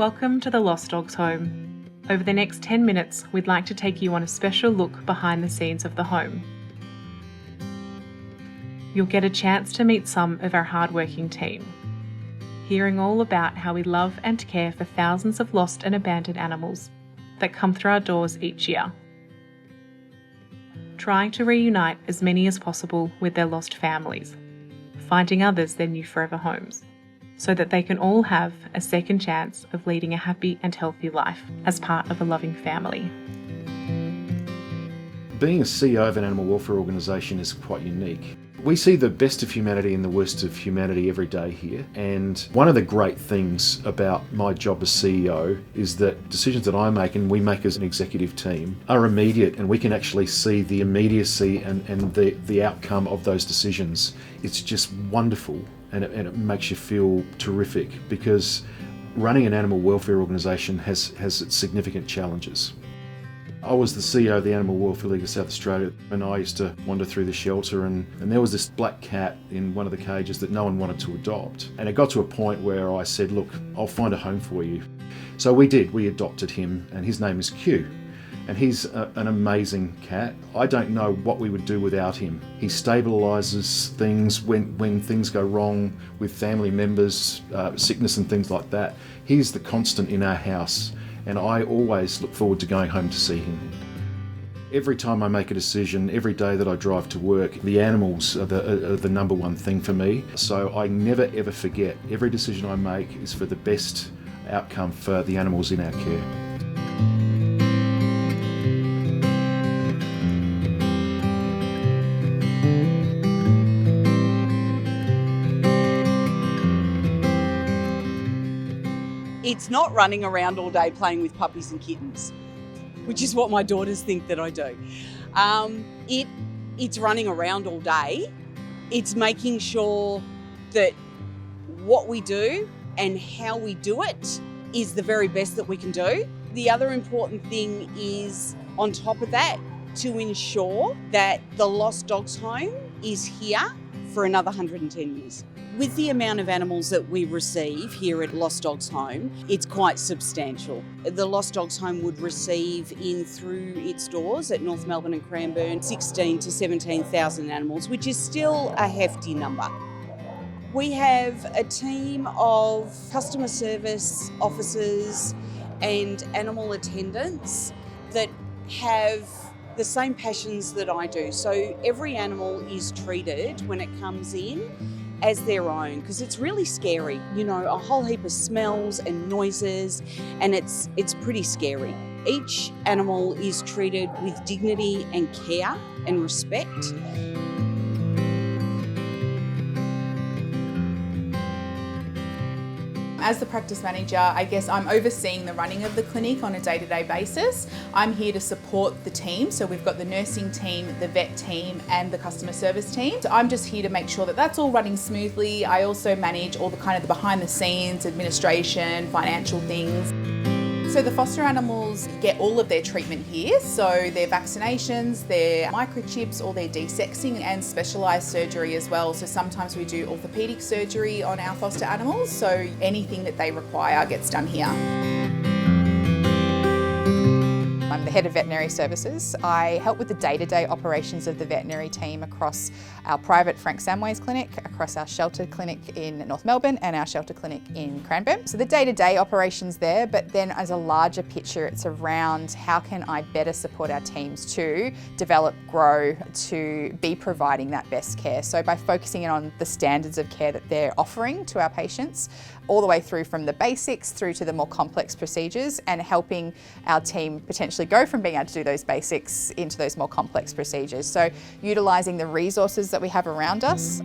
Welcome to the Lost Dogs home. Over the next 10 minutes, we'd like to take you on a special look behind the scenes of the home. You'll get a chance to meet some of our hardworking team, hearing all about how we love and care for thousands of lost and abandoned animals that come through our doors each year, trying to reunite as many as possible with their lost families, finding others their new forever homes, so that they can all have a second chance of leading a happy and healthy life as part of a loving family. Being a CEO of an animal welfare organisation is quite unique. We see the best of humanity and the worst of humanity every day here, and one of the great things about my job as CEO is that decisions that I make and we make as an executive team are immediate, and we can actually see the immediacy and the outcome of those decisions. It's just wonderful, and it makes you feel terrific, because running an animal welfare organisation has its significant challenges. I was the CEO of the Animal Welfare League of South Australia, and I used to wander through the shelter, and there was this black cat in one of the cages that no one wanted to adopt. And it got to a point where I said, look, I'll find a home for you. So we did. We adopted him, and his name is Q. And he's an amazing cat. I don't know what we would do without him. He stabilises things when things go wrong with family members, sickness and things like that. He's the constant in our house, and I always look forward to going home to see him. Every time I make a decision, every day that I drive to work, the animals are the number one thing for me. So I never ever forget, every decision I make is for the best outcome for the animals in our care. It's not running around all day playing with puppies and kittens, which is what my daughters think that I do. It's running around all day. It's making sure that what we do and how we do it is the very best that we can do. The other important thing is, on top of that, to ensure that the Lost Dogs home is here for another 110 years. With the amount of animals that we receive here at Lost Dogs Home, it's quite substantial. The Lost Dogs Home would receive in through its doors at North Melbourne and Cranbourne 16 to 17,000 animals, which is still a hefty number. We have a team of customer service officers and animal attendants that have the same passions that I do. So every animal is treated when it comes in as their own, because it's really scary, a whole heap of smells and noises, and it's pretty scary. Each animal is treated with dignity and care and respect. As the practice manager, I guess I'm overseeing the running of the clinic on a day-to-day basis. I'm here to support the team. So we've got the nursing team, the vet team, and the customer service team. So I'm just here to make sure that that's all running smoothly. I also manage all the behind the scenes, administration, financial things. So the foster animals get all of their treatment here, so their vaccinations, their microchips, all their desexing and specialised surgery as well. So sometimes we do orthopaedic surgery on our foster animals, so anything that they require gets done here. I'm the head of veterinary services. I help with the day-to-day operations of the veterinary team across our private Frank Samways clinic, across our shelter clinic in North Melbourne and our shelter clinic in Cranbourne. So the day-to-day operations there, but then as a larger picture, it's around how can I better support our teams to develop, grow, to be providing that best care. So by focusing in on the standards of care that they're offering to our patients, all the way through from the basics through to the more complex procedures, and helping our team potentially go from being able to do those basics into those more complex procedures. So utilising the resources that we have around us.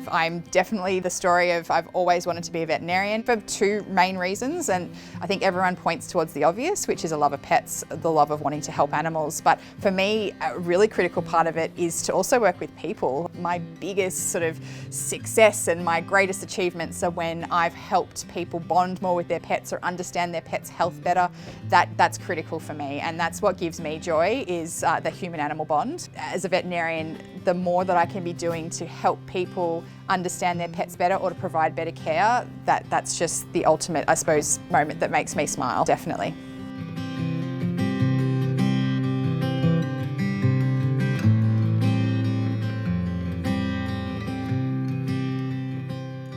I'm definitely the story of I've always wanted to be a veterinarian for two main reasons, and I think everyone points towards the obvious, which is a love of pets, the love of wanting to help animals. But for me, a really critical part of it is to also work with people. My biggest sort of success and my greatest achievements are when I've helped people bond more with their pets or understand their pets' health better. That's critical for me, and that's what gives me joy, is the human-animal bond. As a veterinarian, the more that I can be doing to help people understand their pets better or to provide better care, that's just the ultimate, I suppose, moment that makes me smile, definitely.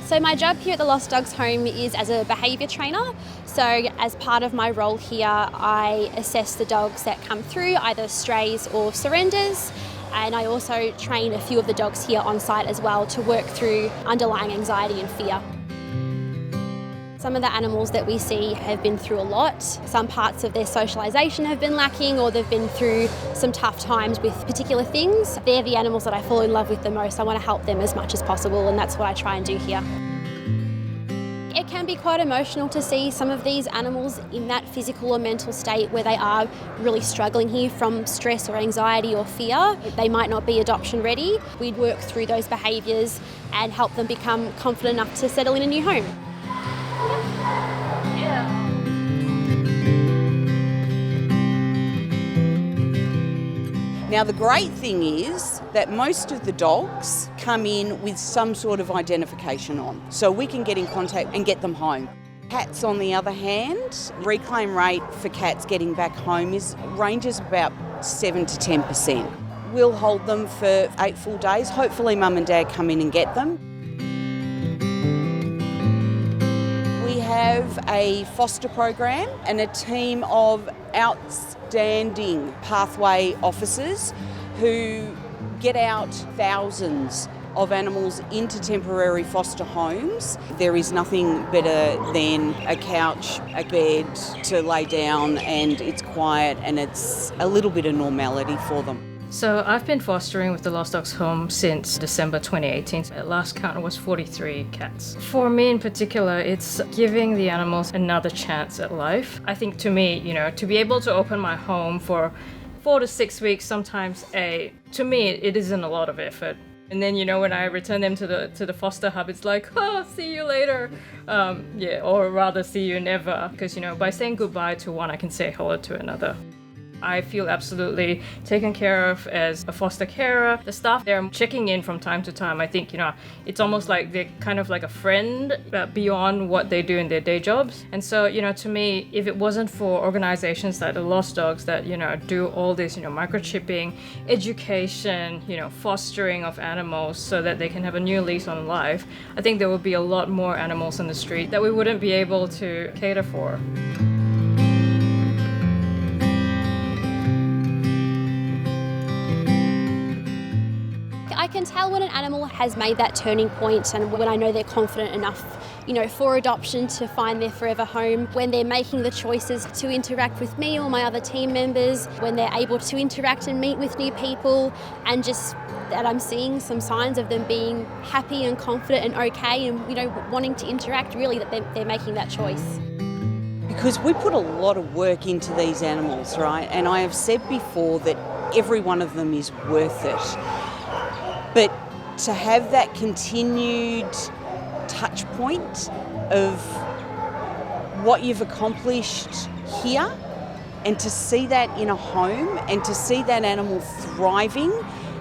So my job here at the Lost Dogs Home is as a behaviour trainer. So as part of my role here, I assess the dogs that come through, either strays or surrenders. And I also train a few of the dogs here on site as well to work through underlying anxiety and fear. Some of the animals that we see have been through a lot. Some parts of their socialisation have been lacking, or they've been through some tough times with particular things. They're the animals that I fall in love with the most. I want to help them as much as possible, and that's what I try and do here. It can be quite emotional to see some of these animals in that physical or mental state where they are really struggling here from stress or anxiety or fear. They might not be adoption ready. We'd work through those behaviours and help them become confident enough to settle in a new home. Now the great thing is that most of the dogs come in with some sort of identification on, so we can get in contact and get them home. Cats, on the other hand, reclaim rate for cats getting back home ranges about 7 to 10%. We'll hold them for 8 full days. Hopefully mum and dad come in and get them. We have a foster program and a team of outstanding pathway officers who get out thousands of animals into temporary foster homes. There is nothing better than a couch, a bed to lay down, and it's quiet and it's a little bit of normality for them. So I've been fostering with the Lost Dogs Home since December 2018. At last count was 43 cats. For me in particular, it's giving the animals another chance at life. I think to me, to be able to open my home for 4 to 6 weeks, sometimes to me, it isn't a lot of effort. And then, when I return them to the foster hub, it's like, oh, see you later. Or rather see you never. Because, by saying goodbye to one, I can say hello to another. I feel absolutely taken care of as a foster carer. The staff, they're checking in from time to time. I think, it's almost like they're kind of like a friend beyond what they do in their day jobs. And so, to me, if it wasn't for organizations like the Lost Dogs that, do all this, microchipping, education, fostering of animals so that they can have a new lease on life, I think there would be a lot more animals on the street that we wouldn't be able to cater for. I can tell when an animal has made that turning point, and when I know they're confident enough, for adoption to find their forever home, when they're making the choices to interact with me or my other team members, when they're able to interact and meet with new people, and just that I'm seeing some signs of them being happy and confident and okay and, wanting to interact, really, that they're making that choice. Because we put a lot of work into these animals, right? And I have said before that every one of them is worth it. But to have that continued touch point of what you've accomplished here, and to see that in a home, and to see that animal thriving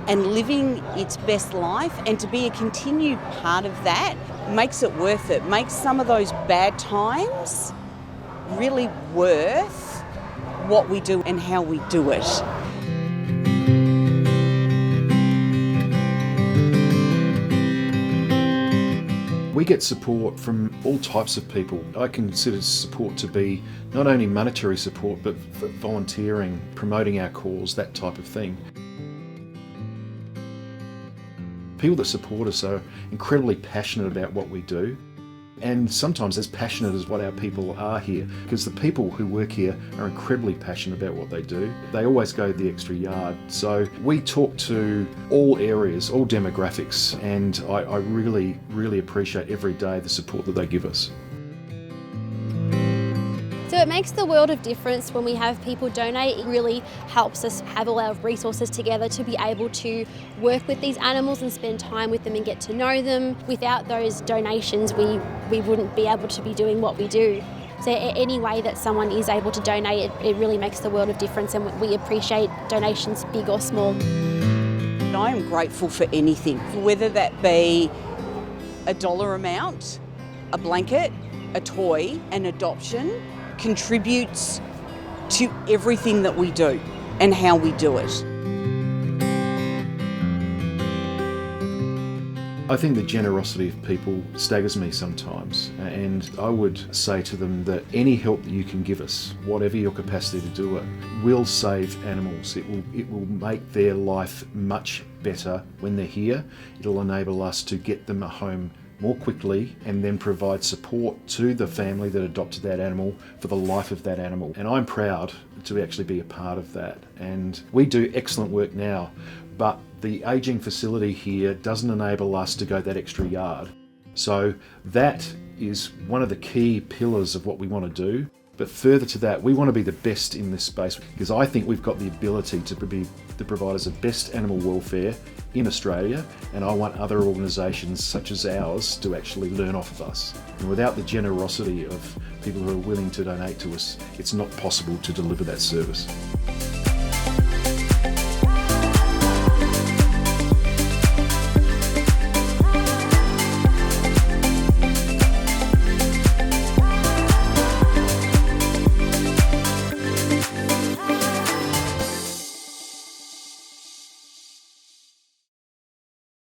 and living its best life, and to be a continued part of that, makes it worth it, makes some of those bad times really worth what we do and how we do it. We get support from all types of people. I consider support to be not only monetary support, but volunteering, promoting our cause, that type of thing. People that support us are incredibly passionate about what we do, and sometimes as passionate as what our people are here, because the people who work here are incredibly passionate about what they do. They always go the extra yard. So we talk to all areas, all demographics, and I really, really appreciate every day the support that they give us. So it makes the world of difference when we have people donate. It really helps us have all our resources together to be able to work with these animals and spend time with them and get to know them. Without those donations, we wouldn't be able to be doing what we do. So any way that someone is able to donate, it really makes the world of difference, and we appreciate donations, big or small. I am grateful for anything, whether that be a dollar amount, a blanket, a toy, an adoption contributes to everything that we do and how we do it. I think the generosity of people staggers me sometimes, and I would say to them that any help that you can give us, whatever your capacity to do it, will save animals. It will make their life much better when they're here. It'll enable us to get them a home more quickly and then provide support to the family that adopted that animal for the life of that animal. And I'm proud to actually be a part of that. And we do excellent work now, but the ageing facility here doesn't enable us to go that extra yard. So that is one of the key pillars of what we want to do. But further to that, we want to be the best in this space because I think we've got the ability to be the providers of best animal welfare in Australia, and I want other organisations such as ours to actually learn off of us. And without the generosity of people who are willing to donate to us, it's not possible to deliver that service.